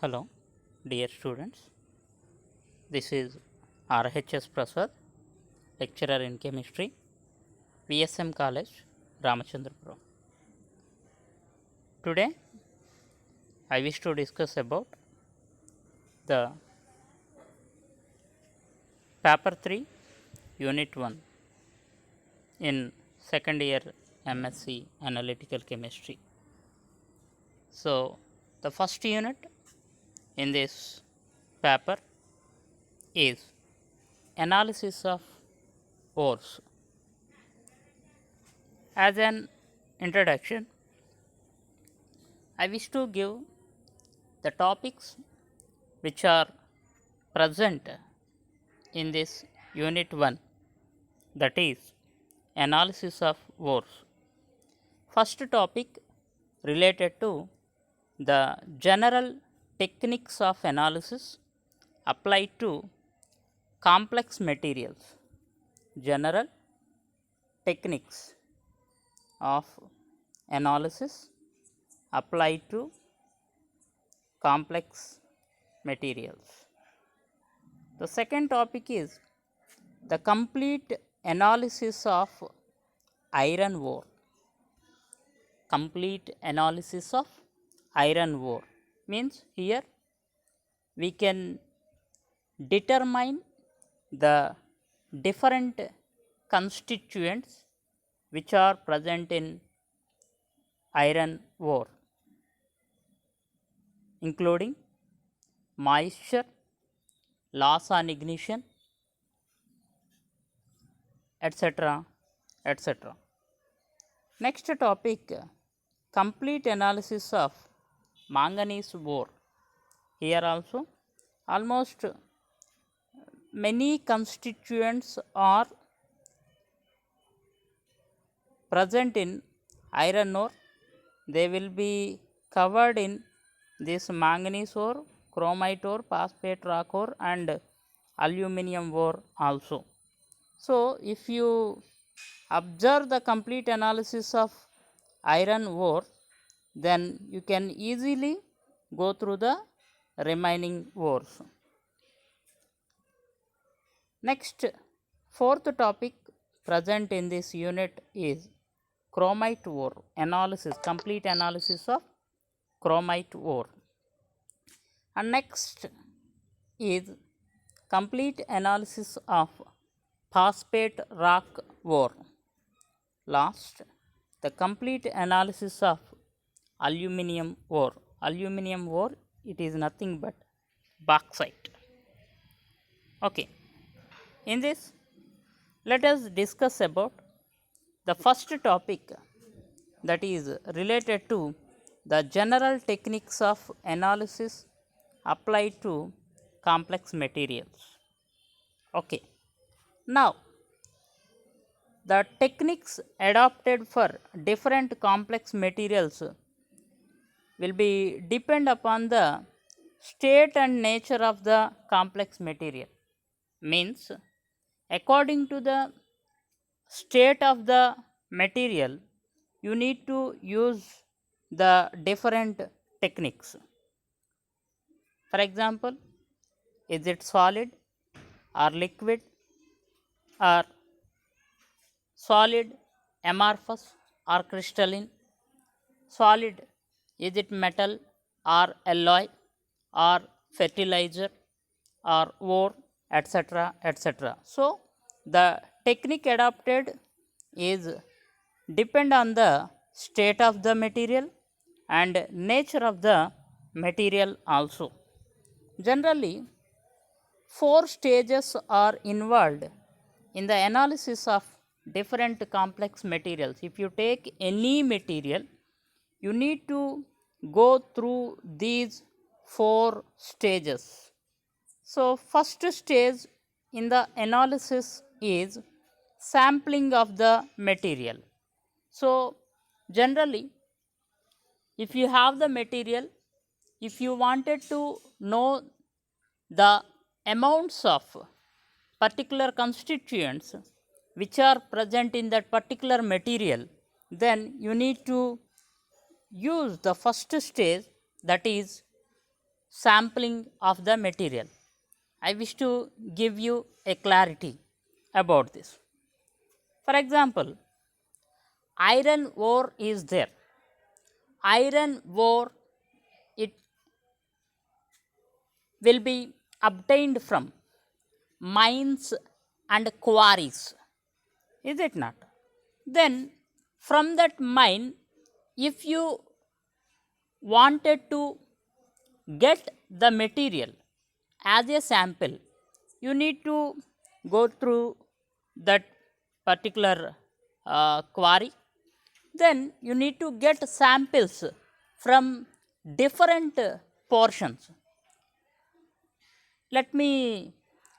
Hello, dear students. This is RHS Prasad, lecturer in chemistry, VSM College, Ramachandrapuram. Today, I wish to discuss about the paper 3, unit 1 in second year MSc Analytical Chemistry. So, the first unit in this paper is analysis of ores. As an introduction, I wish to give the topics which are present in this unit 1, that is analysis of ores. First topic related to the general techniques of analysis applied to complex materials. General techniques of analysis applied to complex materials. The second topic is the complete analysis of iron ore. Complete analysis of iron ore means here we can determine the different constituents which are present in iron ore, including moisture, loss on ignition, etc., etc. Next topic, complete analysis of manganese ore. Here also almost many constituents are present in iron ore. They will be covered in this manganese ore, chromite ore, phosphate rock ore, and aluminum ore also. So, if you observe the complete analysis of iron ore, then you can easily go through the remaining ores. Next, fourth topic present in this unit is chromite ore analysis, complete analysis of chromite ore. And next is complete analysis of phosphate rock ore. Last, the complete analysis of aluminum ore. Aluminum ore, it is nothing but bauxite. Okay. In this, let us discuss about the first topic, that is related to the general techniques of analysis applied to complex materials. Okay. Now, the techniques adopted for different complex materials will be depend upon the state and nature of the complex material. Means, according to the state of the material, you need to use the different techniques. For example, is it solid or liquid or solid, amorphous or crystalline? Solid, is it metal or alloy or fertilizer or ore, etc., etc. So, the technique adopted is depend on the state of the material and nature of the material also. Generally, 4 stages are involved in the analysis of different complex materials. If you take any material, you need to go through these 4 stages. So, first stage in the analysis is sampling of the material. So, generally, if you have the material, if you wanted to know the amounts of particular constituents which are present in that particular material, then you need to use the first stage, that is sampling of the material. I wish to give you a clarity about this. For example, iron ore is there. Iron ore, it will be obtained from mines and quarries, is it not? Then from that mine, if you wanted to get the material as a sample, you need to go through that particular quarry. Then you need to get samples from different portions. Let me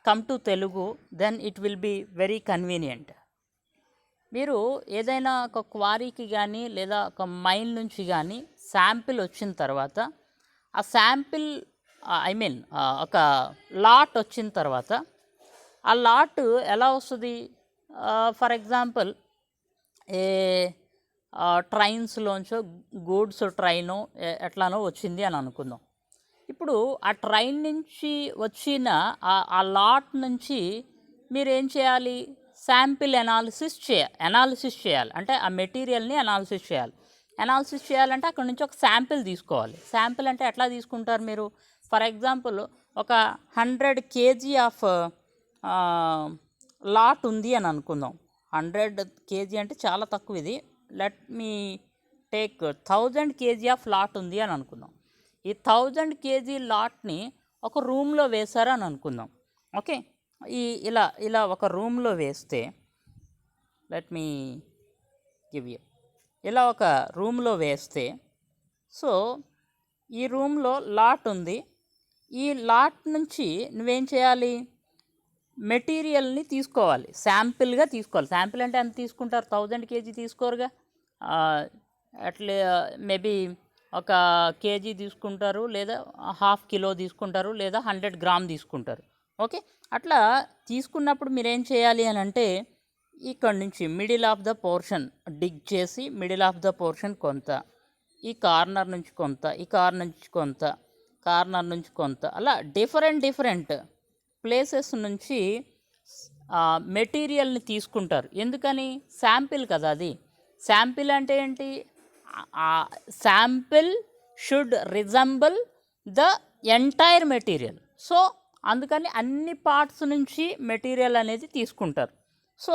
come to Telugu, then it will be very convenient. మీరు ఏదైనా ఒక క్వారీకి కానీ లేదా ఒక mine నుంచి కానీ sample వచ్చిన తర్వాత ఆ శాంపిల్ ఒక లాట్ వచ్చిన తర్వాత ఆ లాట్ ఎలా వస్తుంది? ఫర్ ఎగ్జాంపుల్ ఏ ట్రైన్స్లోంచో గూడ్స్ ట్రైనో ఎట్లానో వచ్చింది అని అనుకుందాం. ఇప్పుడు ఆ ట్రైన్ నుంచి వచ్చిన ఆ లాట్ నుంచి మీరు ఏం చేయాలి? శాంపిల్ అనాలిసిస్ చేయాలి. అంటే ఆ మెటీరియల్ని అనాలిసిస్ చేయాలంటే అక్కడ నుంచి ఒక శాంపిల్ తీసుకోవాలి. శాంపిల్ అంటే ఎట్లా తీసుకుంటారు మీరు? ఫర్ ఎగ్జాంపుల్ ఒక 100 kg ఆఫ్ లాట్ ఉంది అని అనుకుందాం. 100 kg అంటే చాలా తక్కువ ఇది. Let me take 1000 kg of lot ఉంది అని అనుకుందాం. ఈ 1000 kg లాట్ని ఒక రూమ్లో వేశారు అని అనుకుందాం. ఓకే, ఇలా ఒక రూమ్లో వేస్తే, లెట్ మీ గివ్ యూ, ఇలా ఒక రూమ్లో వేస్తే, సో ఈ రూమ్లో లాట్ ఉంది. ఈ లాట్ నుంచి నువ్వేం చేయాలి? మెటీరియల్ని తీసుకోవాలి, శాంపిల్గా తీసుకోవాలి. శాంపిల్ అంటే ఎంత తీసుకుంటారు? 1000 kg తీసుకోరుగా, అట్లే మేబీ ఒక కేజీ తీసుకుంటారు, లేదా 1/2 kilo తీసుకుంటారు, లేదా 100 grams తీసుకుంటారు. ఓకే, అట్లా తీసుకున్నప్పుడు మీరేం చేయాలి అని అంటే, ఇక్కడ నుంచి మిడిల్ ఆఫ్ ద పోర్షన్ డిగ్ చేసి, మిడిల్ ఆఫ్ ద పోర్షన్ కొంత, ఈ కార్నర్ నుంచి కొంత, ఈ కార్నర్ నుంచి కొంత, కార్నర్ నుంచి కొంత, అలా డిఫరెంట్ ప్లేసెస్ నుంచి మెటీరియల్ని తీసుకుంటారు. ఎందుకని? శాంపిల్ కదా అది. శాంపిల్ అంటే ఏంటి? Sample should resemble the entire material. So అందుకని అన్ని పార్ట్స్ నుంచి మెటీరియల్ అనేది తీసుకుంటారు. So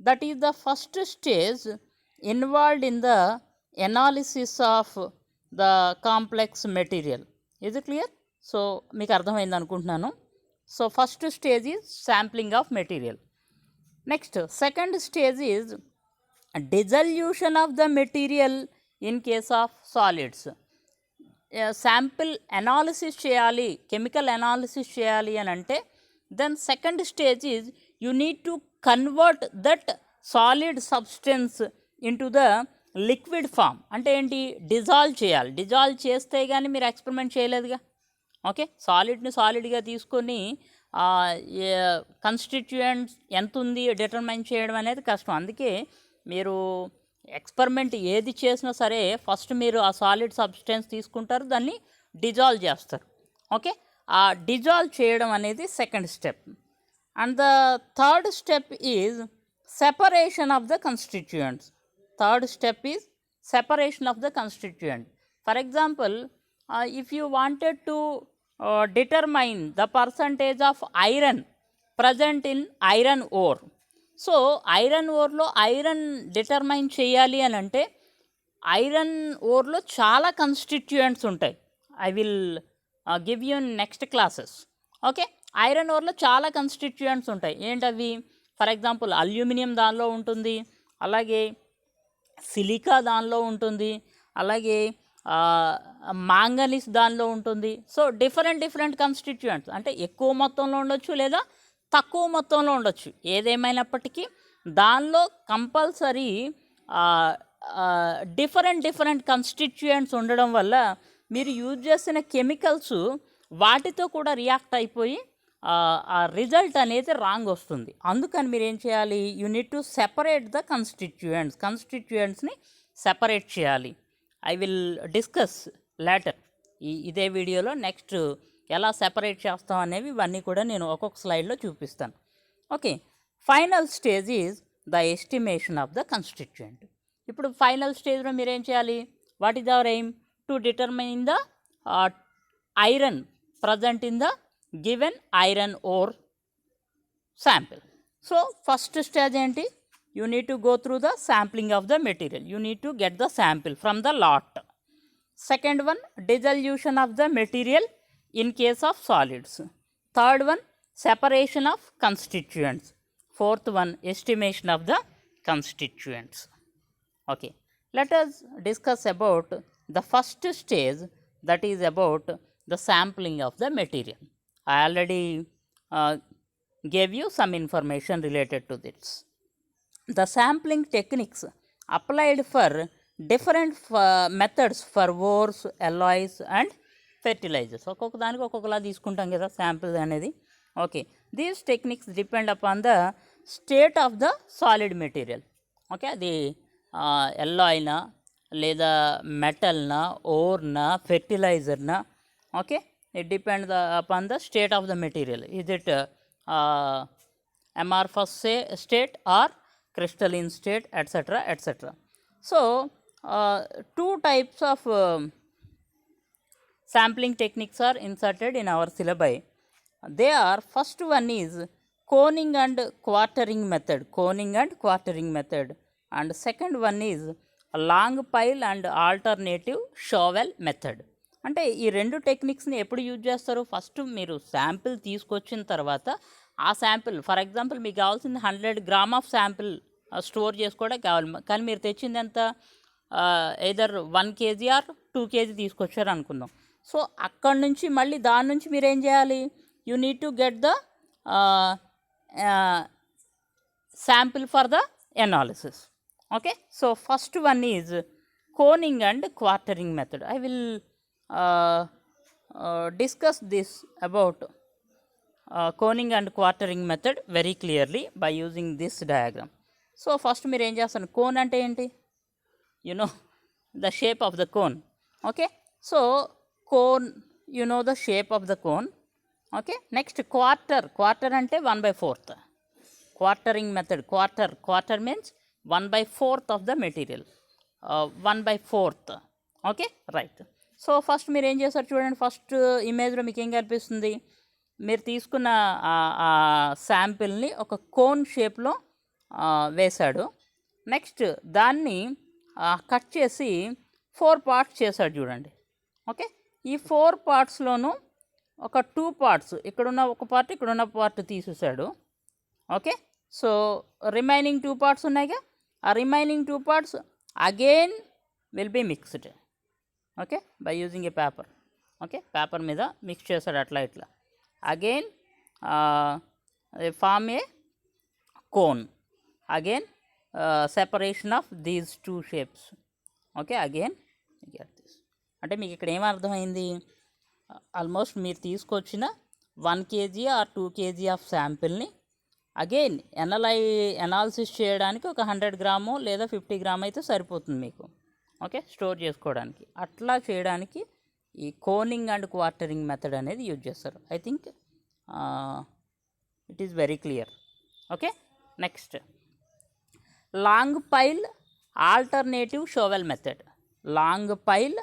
that is the first stage involved in the analysis of the complex material. Is it clear? So మీకు అర్థమైంది అనుకుంటున్నాను. So first stage is sampling of material. Next second stage is dissolution of the material in case of solids. Sample analysis చేయాలి, chemical analysis చేయాలి అని అంటే, then second stage is you need to convert that solid substance into the liquid form. అంటే ఏంటి? Dissolve చేయాలి. Dissolve చేస్తే కానీ మీరు ఎక్స్పెరిమెంట్ చేయలేదుగా. ఓకే, సాలిడ్ని సాలిడ్గా తీసుకొని కన్స్టిట్యూయెంట్స్ ఎంత ఉంది డిటర్మైన్ చేయడం అనేది కష్టం. అందుకే మీరు ఎక్స్పెరిమెంట్ ఏది చేసినా సరే ఫస్ట్ మీరు ఆ సాలిడ్ సబ్స్టెన్స్ తీసుకుంటారు, దాన్ని డిజాల్వ్ చేస్తారు. ఓకే, ఆ డిజాల్వ్ చేయడం అనేది second step. And the third step is separation of the constituents. Third step is separation of the constituent. For example, if you wanted to determine the percentage of iron present in iron ore, so iron ఓర్లో iron determine చేయాలి అని అంటే iron ఓర్లో చాలా constituents ఉంటాయి. I will give you next classes. Okay, iron ఓర్లో చాలా constituents ఉంటాయి. ఏంటవి? ఫర్ ఎగ్జాంపుల్ అల్యూమినియం దానిలో ఉంటుంది, అలాగే సిలికా దానిలో ఉంటుంది, అలాగే మాంగనీస్ దానిలో ఉంటుంది. సో డిఫరెంట్ కన్స్టిట్యూయెంట్స్, అంటే ఎక్కువ మొత్తంలో ఉండొచ్చు లేదా తక్కువ మొత్తంలో ఉండొచ్చు. ఏదేమైనప్పటికీ దానిలో కంపల్సరీ డిఫరెంట్ కన్స్టిట్యూయెంట్స్ ఉండడం వల్ల మీరు యూజ్ చేసిన కెమికల్స్ వాటితో కూడా రియాక్ట్ అయిపోయి ఆ రిజల్ట్ అనేది రాంగ్ వస్తుంది. అందుకని మీరు ఏం చేయాలి? You need to separate the కన్స్టిట్యూయెంట్స్ని సెపరేట్ చేయాలి. I will discuss later ఇదే వీడియోలో నెక్స్ట్ ఎలా సెపరేట్ చేస్తాం అనేవి ఇవన్నీ కూడా నేను ఒక్కొక్క స్లైడ్లో చూపిస్తాను. Okay, final stage is the estimation of the constituent. ఇప్పుడు ఫైనల్ స్టేజ్లో మీరు ఏం చేయాలి? What is our aim? To determine the iron present in the given iron ore sample. So first stage ఏంటి? You need to go through the sampling of the material. You need to get the sample from the lot. Second one, dissolution of the material in case of solids. Third one, separation of constituents. Fourth one, estimation of the constituents. Okay, let us discuss about the first stage, that is about the sampling of the material. I already gave you some information related to this. The sampling techniques applied for different methods for ores, alloys and fertilizers. ఒక్కొక్క దానికి ఒక్కొక్కలా తీసుకుంటాం కదా sample అనేది. Okay, these techniques depend upon the state of the solid material. Okay, అది ఎల్లాయినా లేదా మెటల్నా, ఓర్నా, ఫెర్టిలైజర్నా. Okay, it depend upon the state of the material. Is it amorphous state or crystalline state, etc., etc. So two types of sampling techniques are inserted in our syllabi. They are, first one is coning and quartering method, coning and quartering method, and second one is long pile and alternative shovel method. అంటే ఈ రెండు టెక్నిక్స్ని ఎప్పుడు use చేస్తారు? First మీరు sample తీసుకొచ్చిన తర్వాత ఆ sample, for example మీకు కావాల్సింది 100 గ్రామ్ ఆఫ్ శాంపిల్ స్టోర్ చేసుకోవడానికి కావాలి, కానీ మీరు తెచ్చింది ఎంత? ఎయిదర్ 1 kg ఆర్ 2 kg తీసుకొచ్చారు అనుకుందాం. సో అక్కడి నుంచి మళ్ళీ దాని నుంచి మీరు ఏం చేయాలి? You need to get the sample for the analysis. Okay, so first one is coning and quartering method. I will discuss this about coning and quartering method very clearly by using this diagram. So first మీరు ఏం చేస్తారు? Cone అంటే ఏంటి? you know the shape of the cone. Okay, so cone, you know the shape of the cone. Okay, next quarter అంటే 1/4. quartering method, quarter means 1/4 of the material, 1/4. okay, right. So first మీరు ఏం చేస్తారు చూడండి. First ఇమేజ్లో మీకు ఏం కనిపిస్తుంది? మీరు తీసుకున్న శాంపిల్ని ఒక కోన్ షేప్లో వేశాడు. నెక్స్ట్ దాన్ని కట్ చేసి 4 parts చేశాడు చూడండి. ఓకే, ఈ 4 partsలోనూ ఒక 2 parts, ఇక్కడున్న ఒక పార్ట్, ఇక్కడున్న పార్ట్ తీసేసాడు. ఓకే, సో రిమైనింగ్ 2 parts ఉన్నాయిగా, ఆ remaining 2 parts again will be mixed. Okay, by using a paper. Okay, paper మీద మిక్స్ చేస్తాడు అట్లా ఇట్లా. Again form a cone. Again separation of these 2 shapes. ఓకే, అగైన్ గెట్ దిస్. అంటే మీకు ఇక్కడ ఏమర్థమైంది? ఆల్మోస్ట్ మీరు తీసుకొచ్చిన 1 kg ఆర్ 2 kg ఆఫ్ శాంపిల్ని అగైన్ ఎనాలిసిస్ చేయడానికి ఒక 100 గ్రాము లేదా 50 గ్రామ్ అయితే సరిపోతుంది మీకు. ఓకే, స్టోర్ చేసుకోవడానికి. అట్లా చేయడానికి ఈ కోనింగ్ అండ్ క్వార్టరింగ్ మెథడ్ అనేది యూజ్ చేస్తారు. I think it is very clear. Okay, next long pile alternative shovel method. Long pile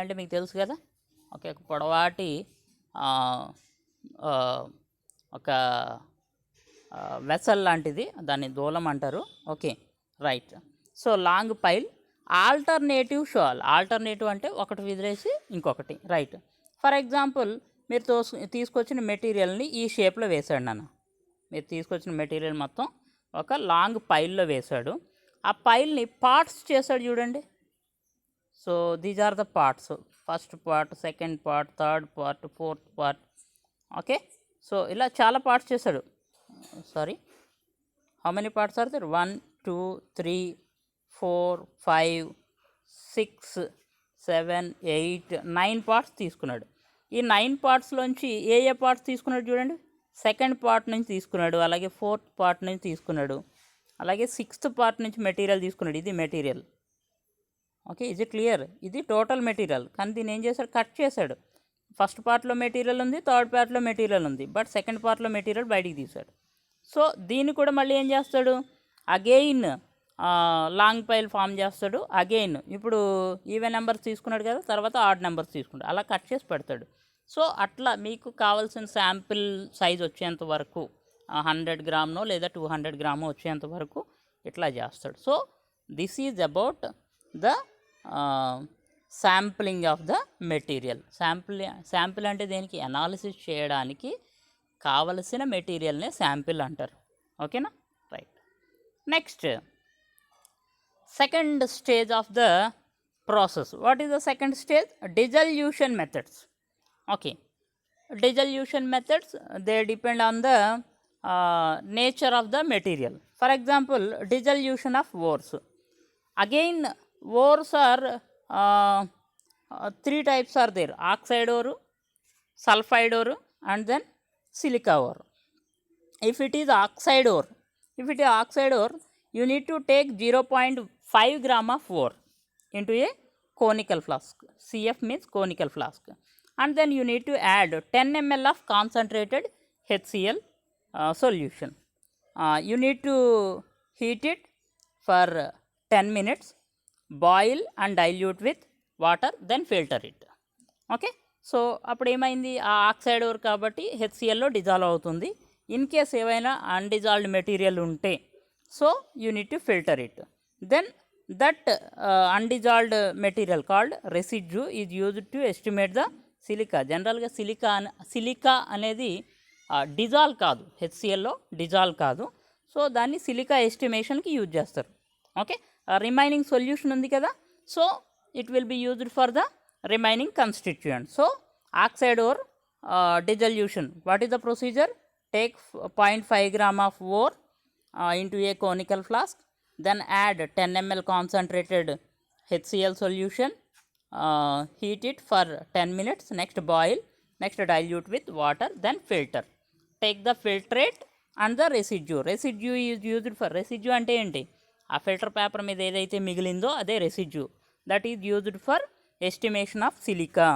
అంటే మీకు తెలుసు కదా. ఓకే, ఒక పొడవాటి ఒక వెసల్ లాంటిది, దాన్ని దూలం అంటారు. Okay, right. So long pile, alternative shovel. Alternative అంటే ఒకటి విదిలేసి ఇంకొకటి. రైట్. ఫర్ ఎగ్జాంపుల్ మీరు తీసుకొచ్చిన మెటీరియల్ని ఈ షేప్లో వేశాడు నాన్న. మీరు తీసుకొచ్చిన మెటీరియల్ మొత్తం ఒక లాంగ్ పైల్లో వేశాడు. ఆ పైల్ని పార్ట్స్ చేశాడు చూడండి. So these are the parts. First part, second part, third part, fourth part. Okay, so ఇలా చాలా పార్ట్స్ చేశాడు. Sorry, how many parts are there? 1 2 3 4 5 6 7 8 9 parts తీసుకున్నాడు. ఈ 9 పార్ట్స్లోంచి ఏ పార్ట్స్ తీసుకున్నాడు చూడండి. సెకండ్ పార్ట్ నుంచి తీసుకున్నాడు, అలాగే 4th పార్ట్ నుంచి తీసుకున్నాడు, అలాగే 6th పార్ట్ నుంచి మెటీరియల్ తీసుకున్నాడు. ఇది మెటీరియల్. ఓకే, ఇది క్లియర్. ఇది టోటల్ మెటీరియల్, కానీ దీన్ని ఏం చేశాడు, కట్ చేశాడు. ఫస్ట్ పార్ట్లో మెటీరియల్ ఉంది, థర్డ్ పార్ట్లో మెటీరియల్ ఉంది, బట్ సెకండ్ పార్ట్లో మెటీరియల్ బయటికి తీశాడు. సో దీన్ని కూడా మళ్ళీ ఏం చేస్తాడు, అగెయిన్ లాంగ్ పైల్ ఫామ్ చేస్తాడు. అగెయిన్ ఇప్పుడు ఈవెన్ నెంబర్స్ తీసుకున్నాడు కదా, తర్వాత ఆడ్ నెంబర్స్ తీసుకుంటాడు, అలా కట్ చేసి పెడతాడు. సో అట్లా మీకు కావాల్సిన శాంపిల్ సైజ్ వచ్చేంత వరకు 100 గ్రామ్నో లేదా 200 గ్రామో వచ్చేంత వరకు ఇట్లా చేస్తాడు. So this is about the sampling of the material. Sample అంటే దేనికి, అనాలిసిస్ చేయడానికి కావలసిన మెటీరియల్నే శాంపిల్ అంటారు. ఓకేనా, right. Next, second stage of the process. What is the second stage? Dissolution methods. Okay, dissolution methods, they depend on the nature of the material. For example, dissolution of ores. Again, ores are three types are there: oxide ore, sulfide ore, and then silica ore. If it is oxide ore, you need to take 0.5 gram of ore into a conical flask. CF means conical flask. And then you need to add 10 ml of concentrated HCl solution. You need to heat it for 10 minutes, boil and dilute with water, then filter it. Okay, so అప్పుడు ఏమైంది, ఆ oxide ore కాబట్టి హెచ్సిఎల్లో dissolve అవుతుంది. In case ఏవైనా undissolved material ఉంటే, so you need to filter it. Then that undissolved material called residue is used to estimate the silica. జనరల్గా silica అనేది డిజాల్వ్ కాదు, హెచ్సిఎల్లో డిజాల్వ్ కాదు. సో దాన్ని సిలికా ఎస్టిమేషన్కి యూజ్ చేస్తారు. ఓకే, రిమైనింగ్ సొల్యూషన్ ఉంది కదా, so it will be used for the remaining constituent. So oxide ore dissolution, what is the procedure? Take 0.5 gram of ore into a conical flask, then add 10 ml concentrated HCl solution, heat it for 10 minutes, next boil, next dilute with water, then filter. Take the filtrate and the residue. Residue is used for, residue అంటే ఏంటి, ఆ filter paper మీద ఏదైతే మిగిలిందో అదే residue. That is used for estimation of silica.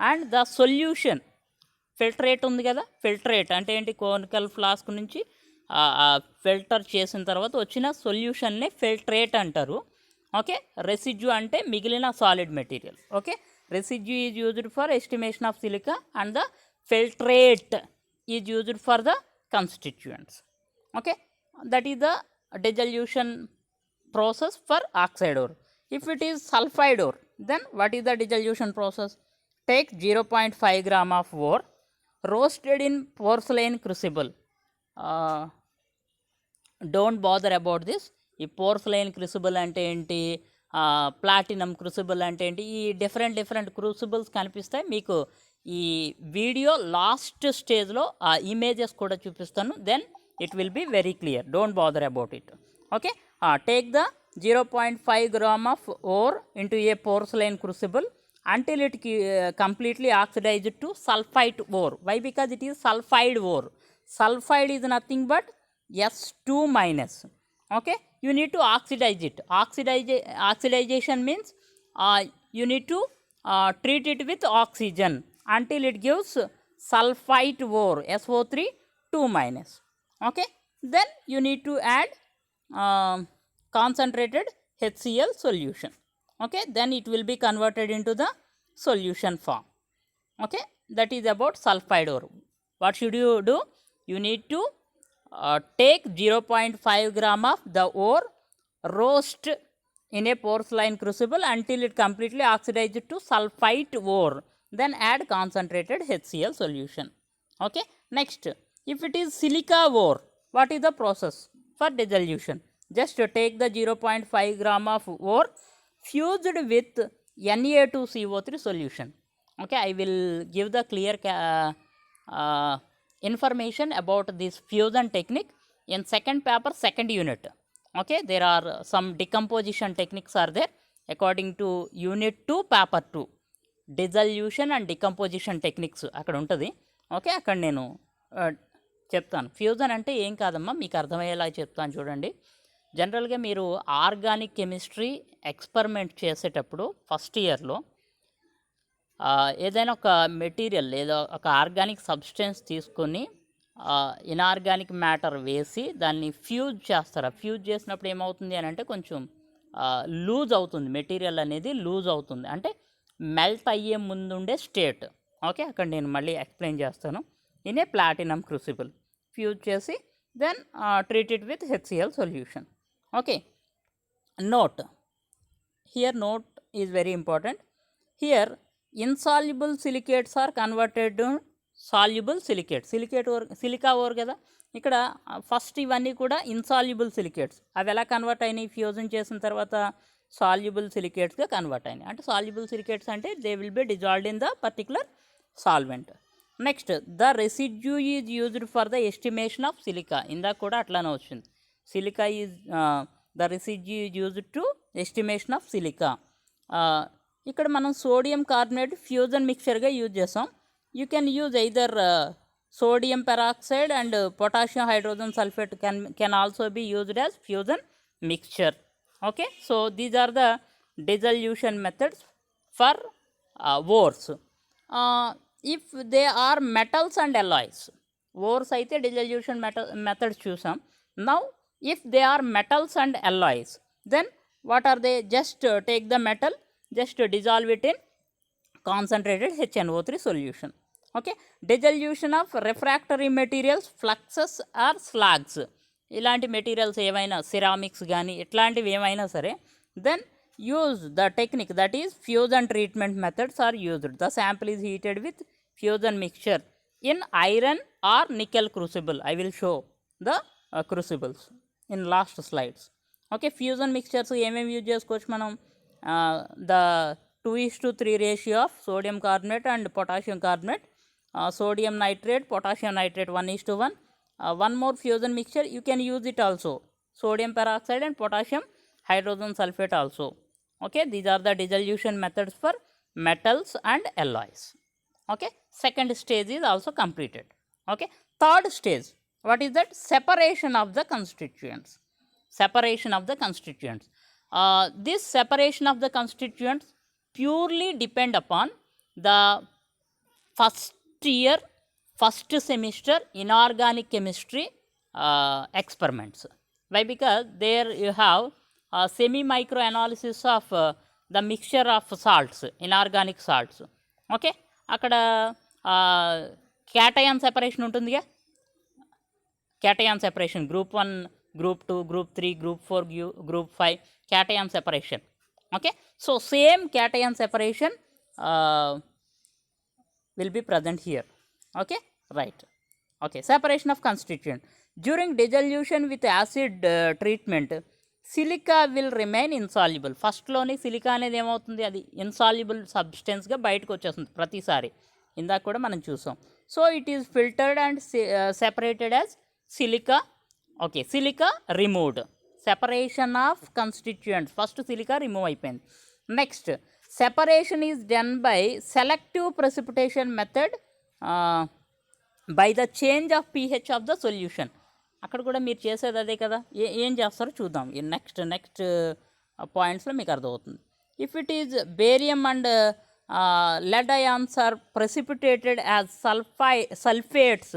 And the solution, filtrate ఉంది కదా, filtrate అంటే ఏంటి, కోనికల్ ఫ్లాస్క్ నుంచి ఫిల్టర్ చేసిన తర్వాత వచ్చిన సొల్యూషన్నే ఫిల్టరేట్ అంటారు. ఓకే, రెసిడ్యూ అంటే మిగిలిన solid material. Okay, residue is used for estimation of silica and the filtrate is used for the constituents. Okay, that is the dissolution process for oxide ore. If it is sulfide ore, then what is the dissolution process? Take 0.5 gram of ore, roasted in porcelain crucible. Don't bother about this. ఈ పోర్సలైన్ crucible అంటే ఏంటి, platinum crucible అంటే ఏంటి, ఈ different crucibles కనిపిస్తాయి మీకు. ఈ video last స్టేజ్లో ఆ ఇమేజెస్ కూడా చూపిస్తాను. Then it will be very clear. Don't bother about it. Okay, take the 0.5 gram of ore into a porcelain crucible until it completely oxidized to sulfite ore. Why? Because it is sulfide ore. Sulfide is nothing but S2 minus. Okay, you need to oxidize it. Oxidization means you need to treat it with oxygen until it gives sulfite ore, SO3 2 minus. Okay, then you need to add concentrated HCl solution. Okay, then it will be converted into the solution form. Okay, that is about sulfide ore. What should you do? You need to take 0.5 gram of the ore, roast in a porcelain crucible until it completely oxidized to sulfite ore, then add concentrated HCl solution. Okay, next, if it is silica ore, what is the process for dissolution? Just take the 0.5 gram of ore fused with Na2CO3 solution. Okay, I will give the clear information about this fusion technique in second paper, second unit. Okay, there are some decomposition techniques are there according to unit 2 paper 2, dissolution and decomposition techniques అక్కడ ఉంటుంది. Okay, అక్కడ నేను చెప్తాను. Fusion అంటే ఏం కాదమ్మా, మీకు అర్థమయ్యేలా చెప్తాను చూడండి. జనరల్గా మీరు ఆర్గానిక్ కెమిస్ట్రీ ఎక్స్పెరిమెంట్ చేసేటప్పుడు ఫస్ట్ ఇయర్లో ఏదైనా ఒక మెటీరియల్ లేదా ఒక ఆర్గానిక్ సబ్స్టెన్స్ తీసుకొని ఇనార్గానిక్ మ్యాటర్ వేసి దాన్ని ఫ్యూజ్ చేస్తారు. ఫ్యూజ్ చేసినప్పుడు ఏమవుతుంది అని అంటే కొంచెం లూజ్ అవుతుంది, మెటీరియల్ అనేది లూజ్ అవుతుంది, అంటే మెల్ట్ అయ్యే ముందుండే స్టేట్. ఓకే, అక్కడ నేను మళ్ళీ ఎక్స్ప్లెయిన్ చేస్తాను. In a platinum crucible fuse చేసి then treat it with HCl solution. Okay, note here, note is very important here. Insoluble silicates are converted to soluble silicates. Silicate or silica or కదా ఇక్కడ first, ఇవన్నీ కూడా insoluble silicates. అవి ఎలా convert అయినాయి? Fusion చేసిన తర్వాత సాల్యుబుల్ సిలికేట్స్గా కన్వర్ట్ అయినాయి. అంటే సాల్యుబుల్ సిలికేట్స్ అంటే they will be dissolved in the particular solvent. Next, the residue is used for the estimation of silica. ఇందాక కూడా అట్లానే వచ్చింది. Silica is the residue is used to estimation of silica. ఇక్కడ మనం sodium carbonate fusion మిక్చర్గా use చేస్తాం. You can use either sodium peroxide and potassium hydrogen sulfate can also be used as fusion mixture. Okay, so these are the dissolution methods for ores. If they are metals and alloys, ores అయితే dissolution methods చూసాం. Now if they are metals and alloys, then what are they? Just take the metal, just dissolve it in concentrated HNO3 solution. Okay, dissolution of refractory materials, fluxes or slags. ఇలాంటి materials ఏవైనా ceramics కానీ ఇట్లాంటివి ఏమైనా సరే, then use the technique that is fusion treatment methods are used. The sample is heated with fusion mixture in iron or nickel crucible. I will show the crucibles in last slides. Okay, fusion mixtures ఏమేమి use చేసుకోవచ్చు మనం? The 2:3 ratio of sodium carbonate and potassium carbonate, sodium nitrate, potassium nitrate 1:1. One more fusion mixture, you can use it also, sodium peroxide and potassium hydrogen sulfate also. Okay, these are the dissolution methods for metals and alloys. Okay, second stage is also completed. Okay, third stage, what is that? Separation of the constituents. Separation of the constituents. This separation of the constituents purely depend upon the first year, first semester inorganic chemistry experiments. Why? Because there you have semi micro analysis of the mixture of salts, inorganic salts. Okay, అక్కడ cation separation ఉంటుందిగా, cation separation group 1, group 2, group 3, group 4, group 5 cation separation. Okay, so same cation separation will be present here. Okay, right. Okay, separation of constituent. During dissolution with acid treatment, silica will remain insoluble. ఫస్ట్లోని silica అనేది ఏమవుతుంది? అది insoluble సబ్స్టెన్స్గా బయటకు వచ్చేస్తుంది ప్రతిసారి. ఇందాక కూడా మనం చూసాం. So it is filtered and separated as silica. Okay, silica removed. Separation of constituents. First silica remove అయిపోయింది. Next, separation is done by selective precipitation method by the change of pH of the solution. అక్కడ కూడా మీరు చేసేది అదే కదా. ఏం చేస్తారో చూద్దాం ఈ నెక్స్ట్ పాయింట్స్లో మీకు అర్థమవుతుంది. If it is barium and lead ions are precipitated as sulfates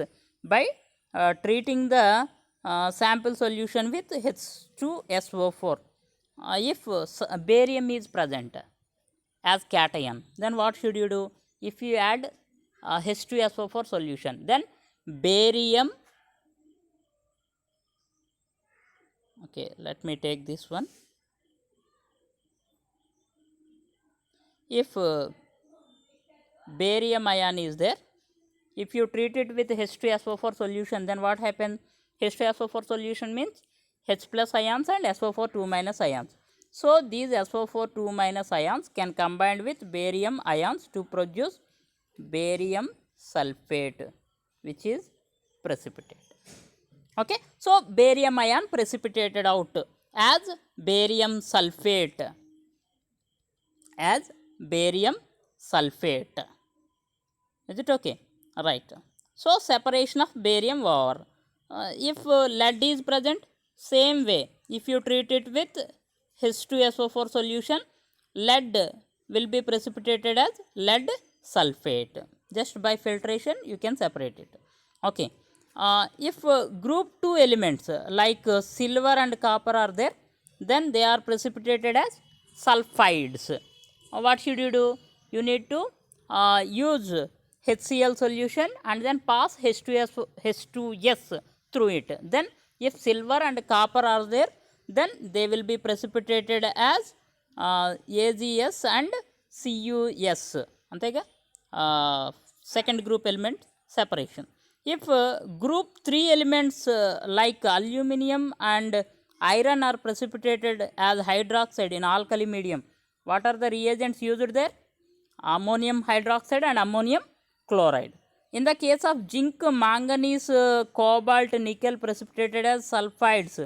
by treating the sample solution with H2SO4. If barium is present as cation, then what should you do? If you add H2SO4 solution, then barium, okay, let me take this one. If barium ion is there, if you treat it with H2SO4 solution, then what happens? H2SO4 solution means H plus ions and SO4 2 minus ions. So these SO4 2 minus ions can combine with barium ions to produce barium sulfate, which is precipitate. Okay, so barium ion precipitated out as barium sulfate, as barium sulfate. Is it okay? Right. So separation of barium over. If lead is present, same way if you treat it with H2SO4 solution, lead will be precipitated as lead sulfate. Just by filtration you can separate it. Okay. If group 2 elements like silver and copper are there, then they are precipitated as sulfides. What should you do? You need to use HCl solution and then pass H2S through it. Then if silver and copper are there, then they will be precipitated as AgS and CuS. Antega second group element separation. If group 3 elements like aluminum and iron are precipitated as hydroxide in alkali medium, what are the reagents used there? Ammonium hydroxide and ammonium chloride. In the case of zinc, manganese, cobalt, nickel precipitated as sulfides.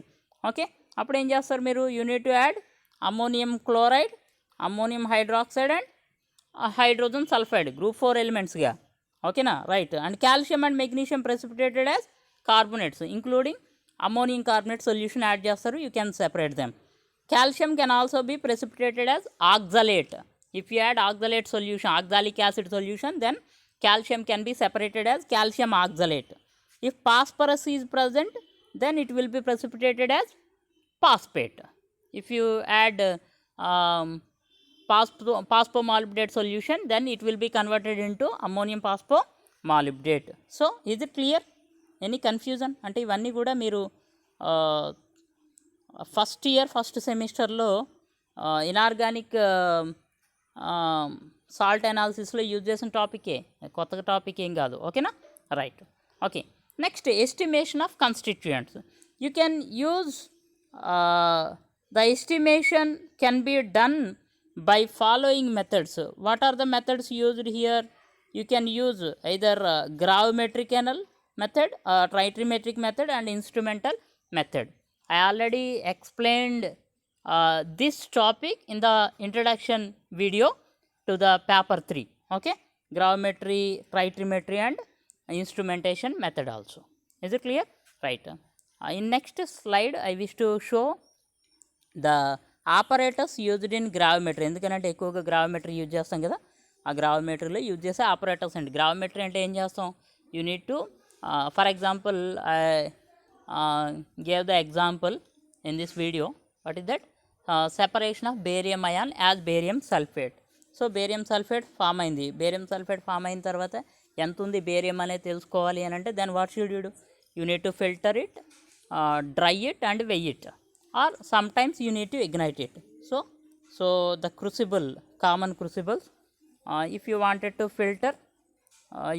Okay, appudu em chestaru meeru? You need to add ammonium chloride, ammonium hydroxide and hydrogen sulfide, group 4 elements ga. Okay na, right. And calcium and magnesium precipitated as carbonates, including ammonium carbonate solution add chestaru, you can separate them. Calcium can also be precipitated as oxalate. If you add oxalate solution, oxalic acid solution, then calcium can be separated as calcium oxalate. If phosphorus is present, then it will be precipitated as phosphate. If you add phosphomolybdate solution, then it will be converted into ammonium phosphomolybdate. So is it clear? Any confusion? Ante ivanni kuda meeru first year first సెమిస్టర్లో inorganic salt అనాలిసిస్లో use చేసిన టాపికే, కొత్తగా topic ఏం కాదు. ఓకేనా, right. Okay, next estimation of constituents. You can use the estimation can be done by following methods. What are the methods used here? You can use either gravimetric method, trigonometric method and instrumental method. I already explained this topic in the introduction video to the paper 3. Okay, gravimetry, trigonometry and instrumentation method also. Is it clear? Right. In next slide I wish to show the operators used in gravimetry. ఎందుకంటే ఎక్కువగా గ్రావిమెట్రీ use చేస్తాం కదా, ఆ గ్రావిమెట్రీలో use చేసే operators అండి. గ్రావిమెట్రీ అంటే ఏం చేస్తాం? You need to for example I gave the example in this video. What is that? Separation of barium ion as barium sulphate. So barium sulphate form అయింది. బేరియం సల్ఫేట్ ఫామ్ అయిన తర్వాత ఎంత ఉంది బేరియం అనేది తెలుసుకోవాలి అని అంటే, then what should you do? You need to filter it, dry it and weigh it, or sometimes you need to ignite it. So the crucible, common crucibles, if you wanted to filter,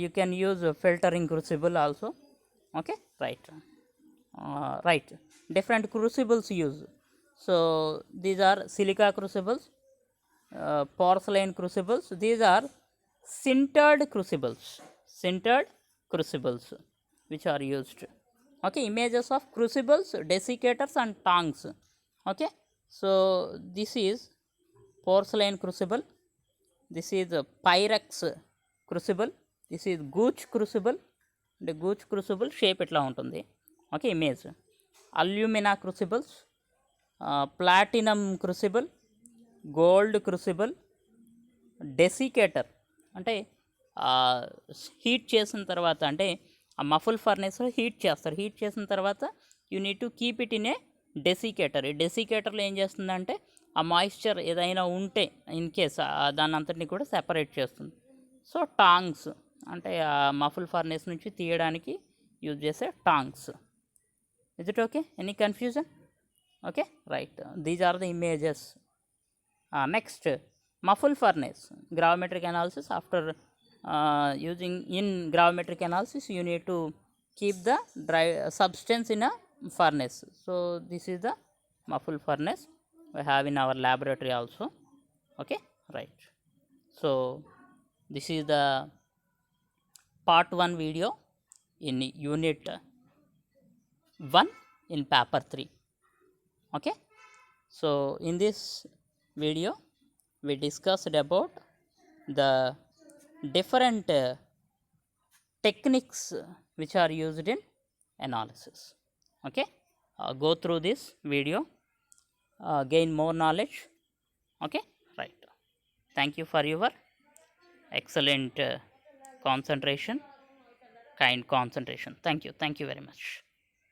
you can use a filtering crucible also. Okay, right. Right, different crucibles use. So these are silica crucibles, porcelain crucibles. These are sintered crucibles, which are used. Okay, images of crucibles, desiccators and tongs. Okay, so this is porcelain crucible, this is a pyrex crucible, this is gooch crucible. The gooch crucible shape itla untundi. Okay, image alumina crucibles, platinum crucible, gold crucible, desiccator అంటే heat చేసిన తర్వాత, అంటే ఆ muffle ఫర్నేస్లో heat చేస్తారు. Heat చేసిన తర్వాత you need to keep it in a desiccator. ఈ డెసికేటర్లో ఏం చేస్తుందంటే ఆ మాయిశ్చర్ ఏదైనా ఉంటే ఇన్ కేస్ దాని అంతటిని కూడా సెపరేట్ చేస్తుంది. సో టాంగ్స్ అంటే ఆ మఫుల్ ఫర్నేస్ నుంచి తీయడానికి యూజ్ చేసే tongs. Is it okay? Any confusion? Okay, right. These are the images. Next muffle furnace, gravimetric analysis. After using in gravimetric analysis, you need to keep the dry substance in a furnace. So this is the muffle furnace we have in our laboratory also. Okay, right. So this is the part 1 video in unit 1 in paper 3. Okay, so in this video we discussed about the different techniques which are used in analysis. Okay, go through this video, gain more knowledge. Okay, right. Thank you for your excellent concentration, kind concentration. Thank you very much.